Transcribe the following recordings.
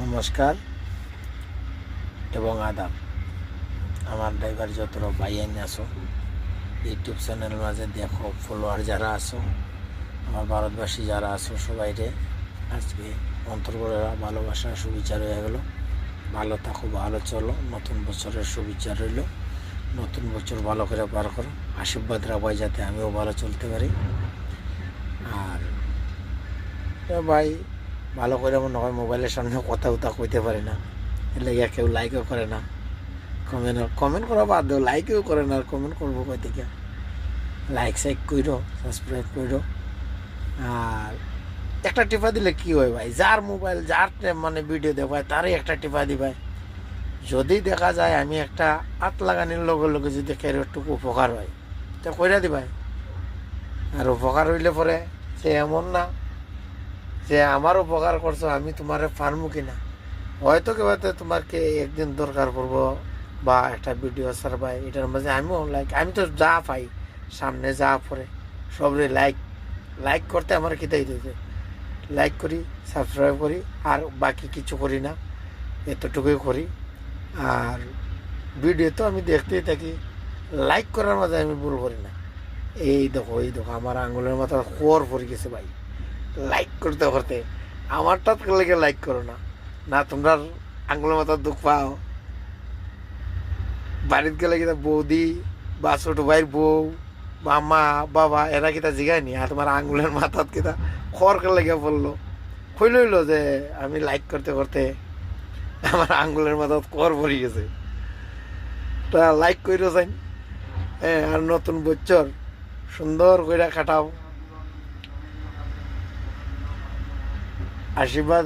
নমস্কার এবং আদাব। আমার ড্রাইভার যত ভাই আইন আসো ইউটিউব চ্যানেল মাঝে দেখো, ফলোয়ার যারা আসো, আমার ভারতবাসী যারা আসো, সবাই রে আজকে অন্তর্গড়া ভালোবাসা সুবিচার হয়ে গেল। ভালো থাকো, ভালো চলো, নতুন বছরের সুবিচার রইল। নতুন বছর ভালো করে পার করো, আশীর্বাদ রাখবাই যাতে আমিও ভালো চলতে পারি। আর ভাই ভালো করে মনে হয় মোবাইলের সামনে কথা কইতে পারি না, এর লাগে কেউ লাইকও করে না, কমেন্ট করা বাদ দেও, লাইকও করে না। আর কমেন্ট করবো কই থেকে? লাইক সাইক কইরো, সাবস্ক্রাইব কইরো। আর একটা টিপা দিলে কি হয় ভাই, যার মোবাইল যার মানে ভিডিও দেখায় তারই একটা টিপা দিবাই। যদি দেখা যায় আমি একটা হাত লাগানির লগে লগে যদি কেউ একটু উপকার হয় তা কইরা দিবাই। আর উপকার হইলে পরে সে এমন না যে আমার উপকার করছো আমি তোমার পারমু কিনা। হয়তো কেউ তোমাকে একদিন দরকার পড়বো বা একটা ভিডিও সারবাই, এটার মাঝে আমিও আমি তো যা পাই সামনে যা পড়ে সবরে লাইক করতে আমার কিতাই দিতে, লাইক করি, সাবস্ক্রাইব করি, আর বাকি কিছু করি না, এতটুকুই করি। আর ভিডিও তো আমি দেখতেই থাকি, লাইক করার মাঝে আমি ভুল করি না। এই দেখো আমার আঙুলের মাথা খোর পড়ে গেছে ভাই, লাইক করতে করতে। আমারটা লেগে লাইক করো না, না তোমরা আঙুলের মাথা দুঃখ পাও। বাড়িতে গেলে কিনা বৌদি বা ছোট ভাইয়ের বউ বা মা বাবা এরা কিতা জিগায়নি, আর তোমার আঙুলের মাথাত কিতা খড় লেগে পড়লো, হইল যে আমি লাইক করতে করতে আমার আঙুলের মাথাত খড় পড়ে গেছে। তা লাইক কইরো যাই। হ্যাঁ, আর নতুন বছর সুন্দর করে কাটাও, আশীর্বাদ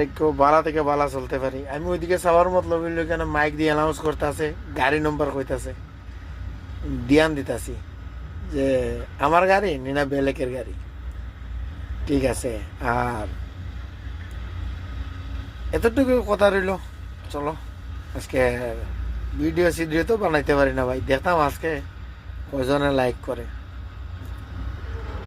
রেখো বালা থেকে বালা চলতে পারি। আমি ওইদিকে সবার মতলব হইল কেন মাইক দিয়ে অ্যানাউন্স করতেছে, গাড়ি নম্বর কইতাছে, দিয়ান দিতাছি যে আমার গাড়ি নিনা বেলেকের গাড়ি, ঠিক আছে। আর এতটুকু কথা রইল। চলো আজকে ভিডিও তো বানাইতে পারি না ভাই, দেখতাম আজকে কয়জনে লাইক করে।